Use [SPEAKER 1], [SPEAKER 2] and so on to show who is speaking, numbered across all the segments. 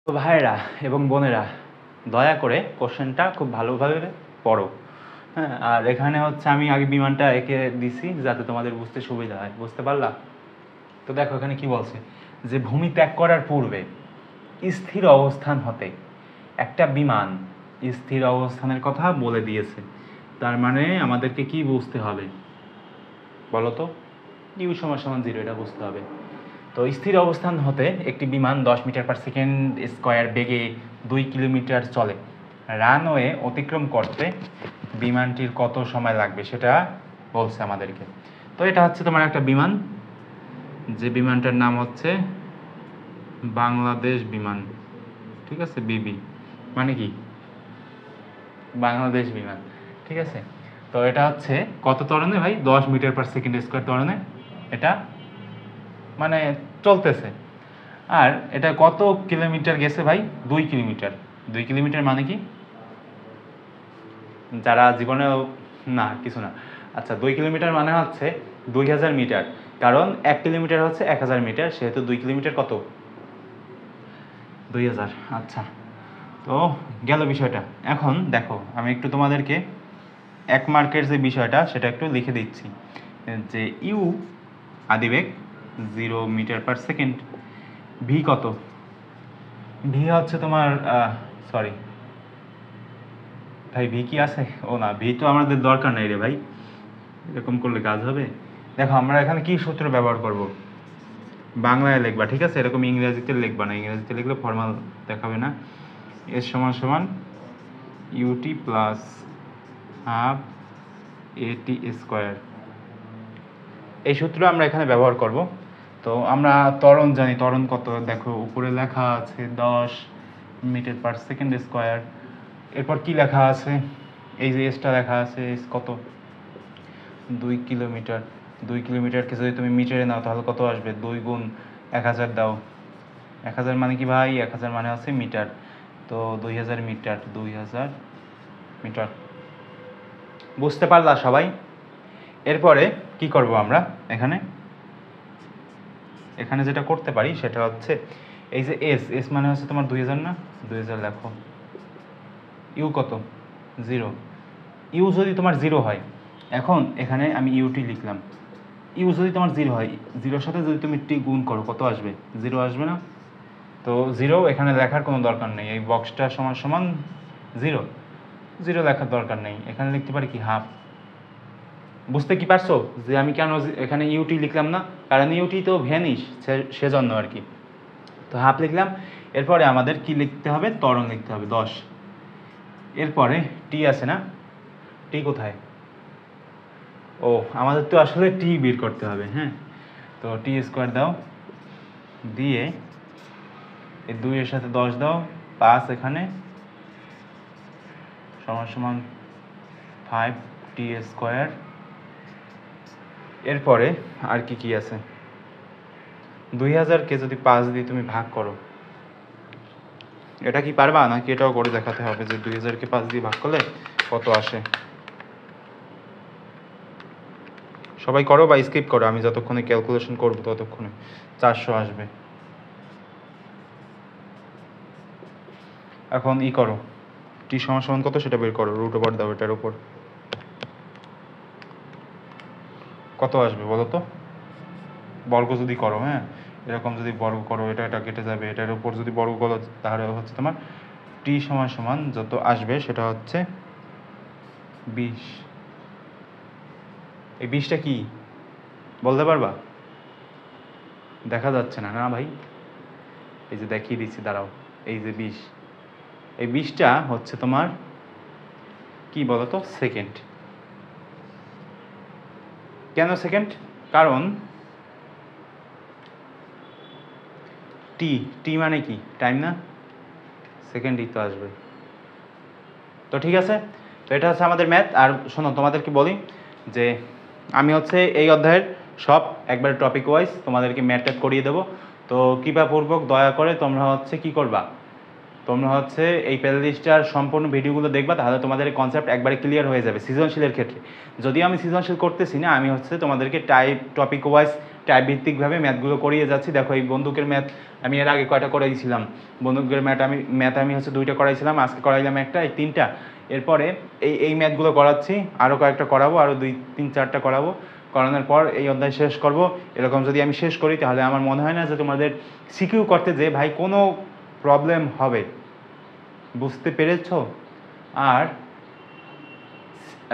[SPEAKER 1] তো ভাইরা এবং বোনেরা, দয়া করে কোশ্চেনটা খুব ভালোভাবে পড়ো। হ্যাঁ, আর এখানে হচ্ছে আমি আগে বিমানটা এঁকে দিছি যাতে তোমাদের বুঝতে সুবিধা হয়। বুঝতে পারলা? তো দেখো এখানে কি বলছে, যে ভূমি ত্যাগ করার পূর্বে স্থির অবস্থান হতে একটা বিমান স্থির অবস্থানের কথা বলে দিয়েছে। তার মানে আমাদেরকে কি বুঝতে হবে বলো তো? ইউ সমান সমান 0, এটা বুঝতে হবে। তো স্থির অবস্থান হতে একটি বিমান 10 মিটার/সেকেন্ড স্কয়ার বেগে 2 কিলোমিটার চলে। রানওয়ে অতিক্রম করতে বিমানটির কত সময় লাগবে সেটা বলছে আমাদেরকে। তো এটা হচ্ছে তোমার একটা বিমান, যে বিমানটার নাম হচ্ছে বাংলাদেশ বিমান। ঠিক আছে, বিবি মানে কি বাংলাদেশ বিমান। ঠিক আছে, তো এটা হচ্ছে কত ত্বরণে ভাই? 10 মিটার/সেকেন্ড স্কয়ার ত্বরণে এটা মানে চলতেছে। আর এটা কত কিলোমিটার গেছে ভাই? 2 কিলোমিটার। 2 কিলোমিটার মানে কি? যারা জীবনে না কিছু না, আচ্ছা 2 কিলোমিটার মানে হচ্ছে 2000 মিটার। কারণ 1 কিলোমিটার হচ্ছে 1000 মিটার, সেহেতু 2 কিলোমিটার কত? 2000। আচ্ছা, তো গেল বিষয়টা। এখন দেখো আমি একটু তোমাদেরকে 1 মার্কের যে বিষয়টা সেটা একটু লিখে দিচ্ছি, যে ইউ আদিবেগ 0 মিটার/সেকেন্ড। ভি কত? ভি হচ্ছে তোমার সরি ভাই, ভি কি আছে? ও না, ভি তো আমাদের দরকার নাই রে ভাই, এরকম করলে কাজ হবে? দেখো আমরা এখানে কি সূত্র ব্যবহার করব, বাংলায় লিখবা, ঠিক আছে? এরকম ইংরেজিতে লিখবা না, ইংরেজিতে লিখলে ফর্মাল দেখাবে না। এস সমান সমান ইউটি প্লাস হাফ এটি স্কোয়ার, এই সূত্র আমরা এখানে ব্যবহার করব। তো আমরা ত্বরণ জানি, ত্বরণ কত? দেখো উপরে লেখা আছে 10 মিটার/সেকেন্ড স্কোয়ার। এরপর কি লেখা আছে? এই যে এসটা লেখা আছে, এস কত? 2 কিলোমিটার। 2 কিলোমিটারকে যদি তুমি মিটারে নাও তাহলে কত আসবে? 2 গুণ 1000 দাও। 1000 মানে কি ভাই? 1000 মানে হচ্ছে মিটার। তো 2000 মিটার, 2000 মিটার। বুঝতে পারলা সবাই? এরপরে কি করব আমরা এখানে? এখানে যেটা করতে পারি সেটা হচ্ছে এই যে এস, এস মানে হচ্ছে তোমার 2000 না? 2000 লেখো। ইউ কত? 0। ইউ যদি তোমার 0 হয়, এখন এখানে আমি ইউটি লিখলাম। ইউ যদি তোমার 0 হয়, 0-র সাথে যদি তুমি টি গুণ করো কত আসবে? 0 আসবে না? তো 0 এখানে লেখার কোনো দরকার নেই, এই বক্সটা সমান সমান 0। 0 লেখার দরকার নেই, এখানে লিখতে পারি কি হাফ। বুঝতে কি পারছো যে আমি কেন এখানে ইউটি লিখলাম না? কারণ ইউটি তো ভ্যানিশ, সেজন্য আর কি। তো হাফ লিখলাম। এরপরে আমাদের কি লিখতে হবে? ত্বরণ লিখতে হবে 10। এরপরে টি আছে না? টি কোথায়? ও, আমাদের তো আসলে টি বের করতে হবে। হ্যাঁ, তো টি স্কোয়ার দাও, দিয়ে এই 2-এর সাথে 10 দাও, 5 এখানে সমান সমান 5t²। এরপরে আর কি কি আছে? 2000কে যদি 5 দিয়ে তুমি ভাগ করো, এটা কি পারবা নাকি এটাও করে দেখাতে হবে যে 2000কে 5 দিয়ে ভাগ করলে কত আসে? সবাই করো বা স্কিপ করো, আমি যতক্ষণে ক্যালকুলেশন করবো ততক্ষণে 400 আসবে। এখন ই করো, টি সমান সমান কত সেটা বের করো, রুট ওভার দাও এটার উপর, কত আসবে বলো তো? বর্গ যদি করো, হ্যাঁ এরকম যদি বর্গ করো, এটা এটা কেটে যাবে, এটার উপর যদি বর্গ করো তাহলে হচ্ছে তোমার টি সমান সমান যত আসবে সেটা হচ্ছে 20। এই 20টা কি বলতে পারবা? দেখা যাচ্ছে না না ভাই, এই যে দেখিয়ে দিচ্ছি, দাঁড়াও। এই যে 20, এই 20টা হচ্ছে তোমার কি বলতো? সেকেন্ড। কেন সেকেন্ড? কারণ টি, টি মানে কি? টাইম না? সেকেন্ডই তো আসবে। তো ঠিক আছে, তো এটা হচ্ছে আমাদের ম্যাথ। আর শোনো তোমাদেরকে বলি যে আমি হচ্ছে এই অধ্যায়ের সব একবার টপিক ওয়াইজ তোমাদেরকে ম্যাথ ট্যাথ করিয়ে দেবো। তো কৃপাপূর্বক দয়া করে তোমরা হচ্ছে কি করবা, তোমরা হচ্ছে এই প্লেলিস্টটার সম্পূর্ণ ভিডিওগুলো দেখবা, তাহলে তোমাদের কনসেপ্ট একবারে ক্লিয়ার হয়ে যাবে সৃজনশীলের ক্ষেত্রে। যদিও আমি সৃজনশীল করতেছি না, আমি হচ্ছে তোমাদেরকে টপিক ওয়াইজ টাইপ ভিত্তিকভাবে ম্যাথগুলো করিয়ে যাচ্ছি। দেখো এই বন্দুকের ম্যাথ আমি এর আগে কয়টা করাইছিলাম, বন্দুকের ম্যাথ আমি হচ্ছে 2টা করাইছিলাম, আজকে করাইলাম একটা, এই 3টা। এরপরে এই ম্যাথগুলো করাচ্ছি, আরও কয়েকটা করাবো, আরও 2-3-4টা করাবো। করানোর পর এই অধ্যায় শেষ করব। এরকম যদি আমি শেষ করি তাহলে আমার মনে হয় না যে তোমাদের সিকিউ করতে যে ভাই কোনো প্রবলেম হবে। বুঝতে পেরেছ? আর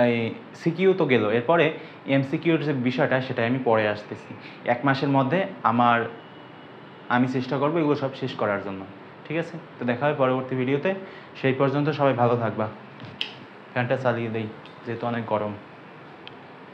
[SPEAKER 1] এই সিকিউ তো গেল, এরপরে এমসিকিউর যে বিষয়টা সেটা আমি পরে আসতেছি। 1 মাসের মধ্যে আমি চেষ্টা করবো এগুলো সব শেষ করার জন্য। ঠিক আছে, তো দেখা হবে পরবর্তী ভিডিওতে। সেই পর্যন্ত সবাই ভালো থাকবা। ফ্যানটা চালিয়ে দেই যেহেতু অনেক গরম।